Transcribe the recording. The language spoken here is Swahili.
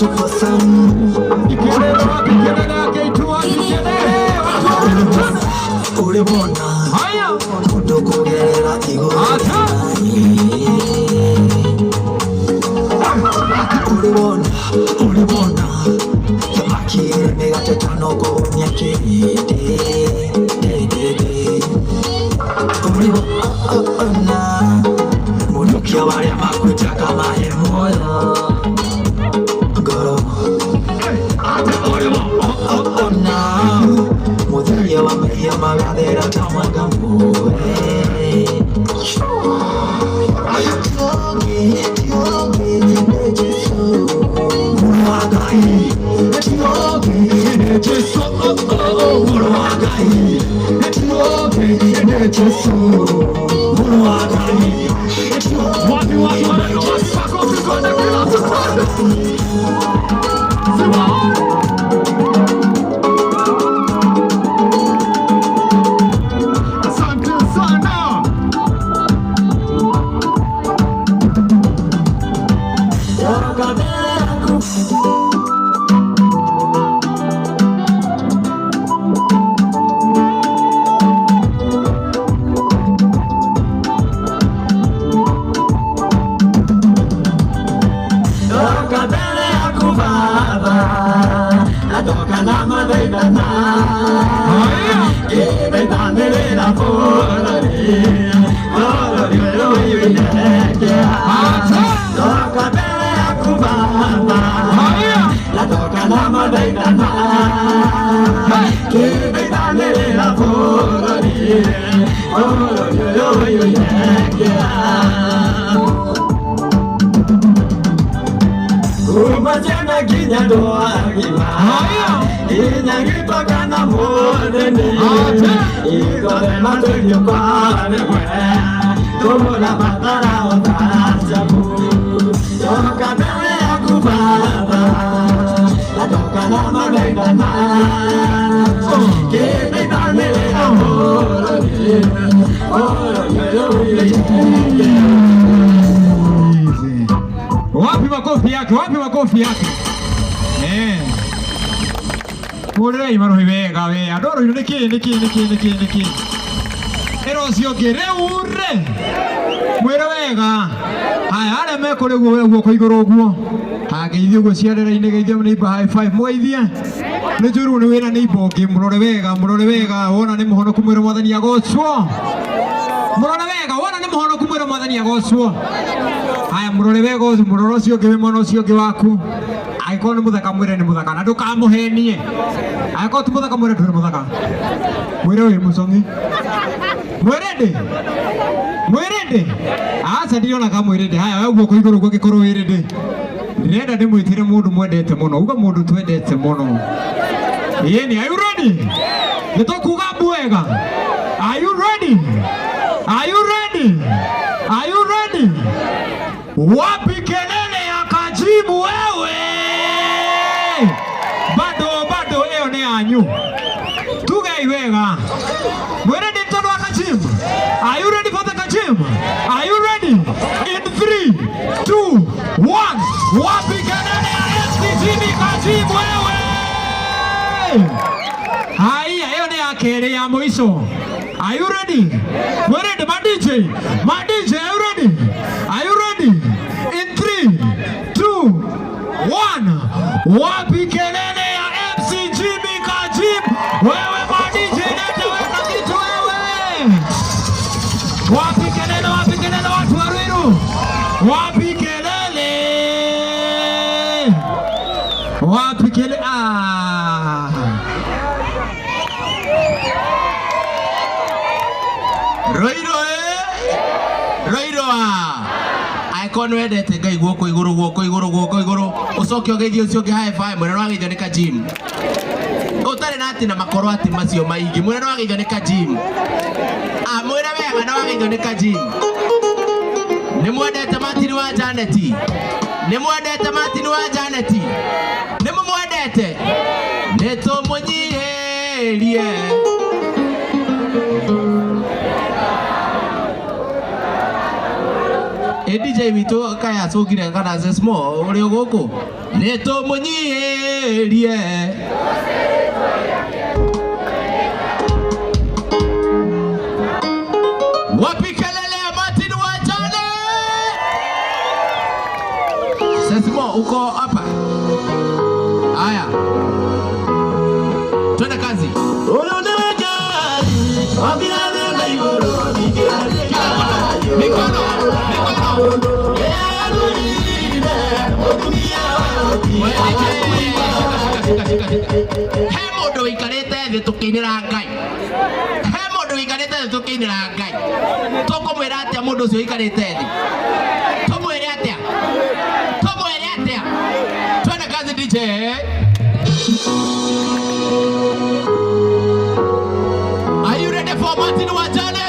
Super Sun. Ulibona kutokugerera ulibona yamakire megatetanogo nyakete ulibona munukia wale makuta kama emoyo Mudaria wa media magadera tamagambo Umajana kinya doa gima, inya gitu kana modeni, ikore matu yukane kwe, tumula matara otajabu, yoka bele aku baba, ladoka nama begana, kini tanele amor, Wapi makofi yake? Wapi makofi yake? Murei marohi wega we. Adoro niki. Erosio gereure. Mwere wega. Haya ale mekore guo ko igoro guo. Hageithio guo ciarera ine geithio ni high five mweithie. Ni juru ni wira ni bogi murore wega wona ni muhono kumwira mwathani agocwo. Murore wega wona ni muhono kumwira mwathani agocwo. Haya murore wega ucio muroro ucio ngiwe mwana ucio ngi waku aiko ni muthaka mwire ni muthaka na ndukamuhenie aiko tu muthaka mwire nduri muthaka mwire wi musongi mwirende aca ndiona ka mwirende haya wewe guoko iguru gwa gikoro wirende ndirenda ndimwitire mundu mwendete muno uga mundu twendete muno yeni are you ready nitokuga bwega are you ready wapi kelele ya kajibu wewe bado eo ne anyu tugai wega mwere ni mtoto wa kajibu are you ready for the kajibu are you ready in 3 2 1 wapi kelele ya STG kajibu wewe haya eo ne akere ya mwisho are you ready mwere ma DJ are you ready in 3 2 1 wapi kelele ya MC Jimmy Kajib wewe madj nenda weka kitu wewe wapi kelele watu wa Ruiru wapi kelele Ruiru aikono edete ngai guoko iguru ucoke ogeithio ucio ngi high five mwene wageithio ni Kajim utare na ati na makoro ati macio maingi mwene wageithio ni Kajim mwene wega na wageithio ni Kajim ni mwendete Martin wa Janeti ni mumwendete nitumunyiherie DJ witu kaya cugire kana zesmo uri guku nitumunyiherie wapi kelele ya Martin wa Jane zesmo uko hapa haya twende kazi mikono he mundu wikarite thi tukinira Ngai tukumwira atia mundu ucio wikarite thi tumwire atia twende kazi DJ are you ready for Martin wa Jane